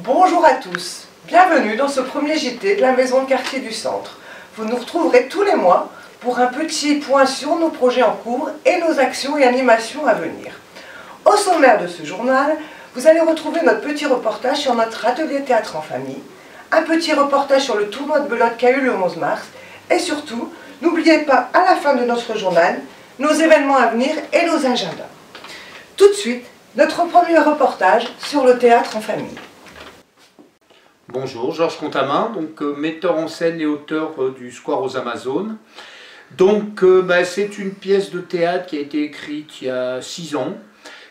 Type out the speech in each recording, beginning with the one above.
Bonjour à tous, bienvenue dans ce premier JT de la maison de quartier du centre. Vous nous retrouverez tous les mois pour un petit point sur nos projets en cours et nos actions et animations à venir. Au sommaire de ce journal, vous allez retrouver notre petit reportage sur notre atelier théâtre en famille, un petit reportage sur le tournoi de belote qui a eu le 11 mars, et surtout, n'oubliez pas à la fin de notre journal, nos événements à venir et nos agendas. Tout de suite, notre premier reportage sur le théâtre en famille. Bonjour, Georges Contamin, donc metteur en scène et auteur du Square aux Amazones. Donc c'est une pièce de théâtre qui a été écrite il y a 6 ans.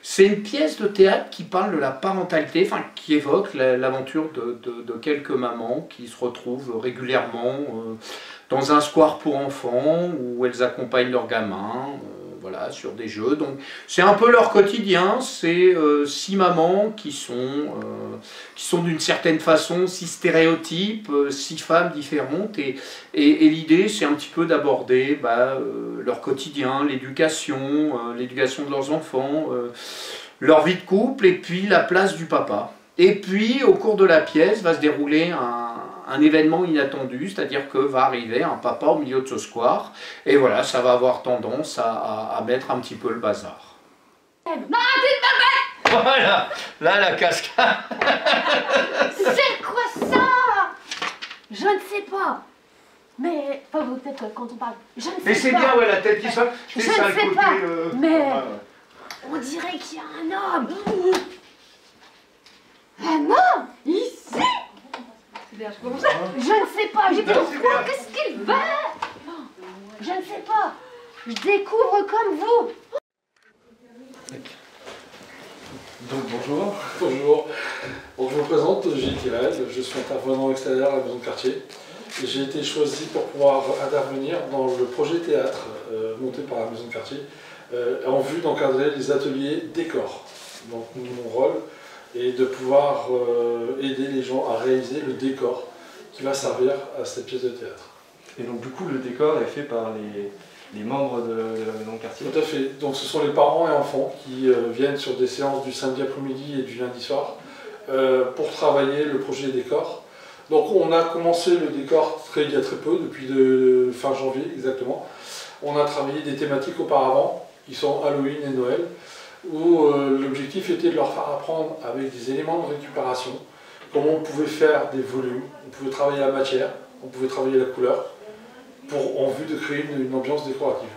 C'est une pièce de théâtre qui parle de la parentalité, enfin qui évoque l'aventure de quelques mamans qui se retrouvent régulièrement dans un square pour enfants où elles accompagnent leurs gamins. Voilà, sur des jeux. Donc c'est un peu leur quotidien, c'est 6 mamans qui sont d'une certaine façon 6 stéréotypes, 6 femmes différentes, et l'idée c'est un petit peu d'aborder leur quotidien, l'éducation de leurs enfants, leur vie de couple, et puis la place du papa. Et puis au cours de la pièce va se dérouler un événement inattendu, c'est-à-dire que va arriver un papa au milieu de ce square, et voilà, ça va avoir tendance à mettre un petit peu le bazar. Voilà, là la cascade. C'est quoi ça? Je ne sais pas. Mais, enfin, peut-être quand on parle, je ne sais pas. Mais c'est bien, ouais, la tête qui sort. Je ne sais pas, mais on dirait qu'il y a un homme. Un homme? Ici? Je ne sais pas, j'ai dit pourquoi, qu'est-ce qu'il veut? Je ne sais pas, je découvre comme vous. Donc bonjour. Bonjour. Donc, je me présente, Gilles Tirel, je suis intervenant extérieur à la maison de quartier. J'ai été choisi pour pouvoir intervenir dans le projet théâtre monté par la maison de quartier en vue d'encadrer les ateliers décors. Donc mon rôle est de pouvoir aider les gens à réaliser le décor qui va servir à cette pièce de théâtre. Et donc du coup le décor est fait par les membres de la maison de quartier? Tout à fait. Donc ce sont les parents et enfants qui viennent sur des séances du samedi après-midi et du lundi soir pour travailler le projet décor. Donc on a commencé le décor il y a très peu, depuis fin janvier exactement. On a travaillé des thématiques auparavant, qui sont Halloween et Noël, où l'objectif était de leur faire apprendre avec des éléments de récupération comment on pouvait faire des volumes, on pouvait travailler la matière, on pouvait travailler la couleur, en vue de créer une ambiance décorative.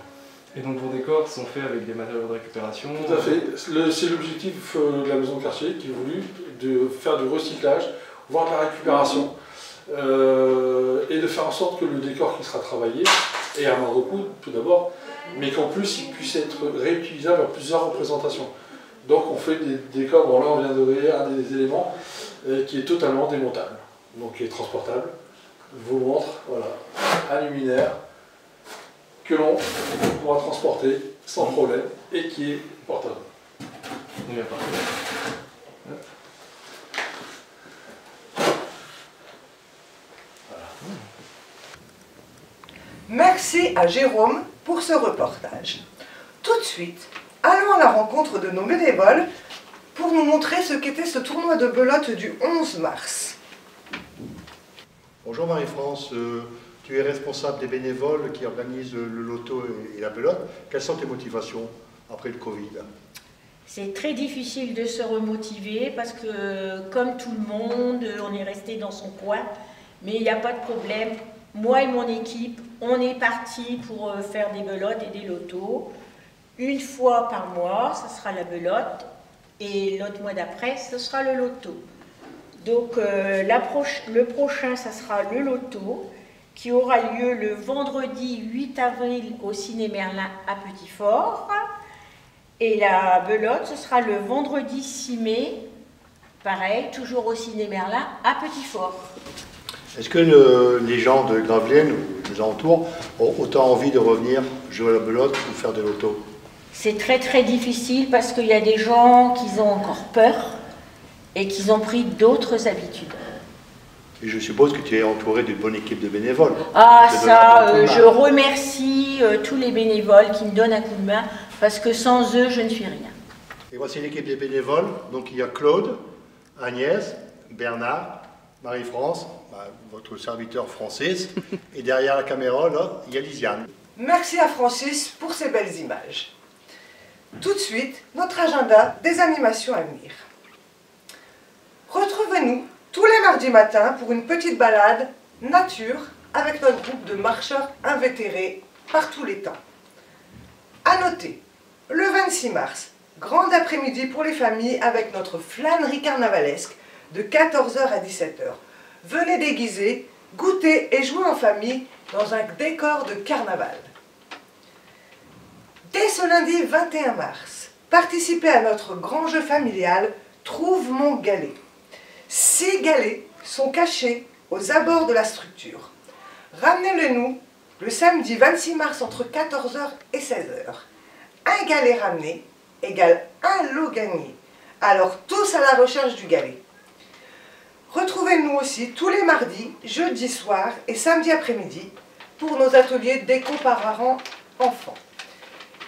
Et donc vos décors sont faits avec des matériaux de récupération? Tout à fait, c'est l'objectif de la maison de quartier qui est voulu de faire du recyclage, voire de la récupération, et de faire en sorte que le décor qui sera travaillé ait un moindre coût tout d'abord, mais qu'en plus il puisse être réutilisable à plusieurs représentations. Donc on fait des décors, bon là on vient de réaliser un des éléments qui est totalement démontable, donc qui est transportable. Je vous montre, voilà, un luminaire que l'on pourra transporter sans problème et qui est portable. Il y a pas. Merci à Jérôme pour ce reportage. Tout de suite, allons à la rencontre de nos bénévoles pour nous montrer ce qu'était ce tournoi de belote du 11 mars. Bonjour Marie-France, tu es responsable des bénévoles qui organisent le loto et la belote. Quelles sont tes motivations après le Covid? C'est très difficile de se remotiver parce que, comme tout le monde, on est resté dans son coin. Mais il n'y a pas de problème. Moi et mon équipe, on est parti pour faire des belotes et des lotos. Une fois par mois, ce sera la belote. Et l'autre mois d'après, ce sera le loto. Donc le prochain, ça sera le loto, qui aura lieu le vendredi 8 avril au Ciné Merlin à Petit-Fort. Et la belote, ce sera le vendredi 6 mai, pareil, toujours au Ciné Merlin à Petit-Fort. Est-ce que les gens de Gravelines ou des alentours ont autant envie de revenir jouer à la belote ou faire des lotos? C'est très très difficile parce qu'il y a des gens qui ont encore peur et qui ont pris d'autres habitudes. Et je suppose que tu es entouré d'une bonne équipe de bénévoles. Ah ça, je remercie tous les bénévoles qui me donnent un coup de main parce que sans eux, je ne suis rien. Et voici l'équipe des bénévoles. Donc il y a Claude, Agnès, Bernard, Marie-France, votre serviteur Francis, et derrière la caméra, là, il y a Lisiane. Merci à Francis pour ces belles images. Tout de suite, notre agenda des animations à venir. Retrouvez-nous tous les mardis matins pour une petite balade nature avec notre groupe de marcheurs invétérés par tous les temps. À noter, le 26 mars, grande après-midi pour les familles avec notre flânerie carnavalesque de 14h à 17h. Venez déguiser, goûter et jouer en famille dans un décor de carnaval. Dès ce lundi 21 mars, participez à notre grand jeu familial Trouve mon galet. 6 galets sont cachés aux abords de la structure. Ramenez-les nous le samedi 26 mars entre 14h et 16h. Un galet ramené égale un lot gagné. Alors tous à la recherche du galet. Retrouvez-nous aussi tous les mardis, jeudi soir et samedi après-midi pour nos ateliers déco parents enfants.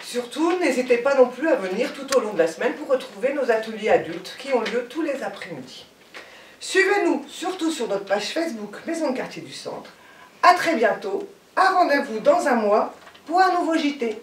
Surtout, n'hésitez pas non plus à venir tout au long de la semaine pour retrouver nos ateliers adultes qui ont lieu tous les après-midi. Suivez-nous surtout sur notre page Facebook Maison de quartier du Centre. À très bientôt, à rendez-vous dans un mois pour un nouveau JT.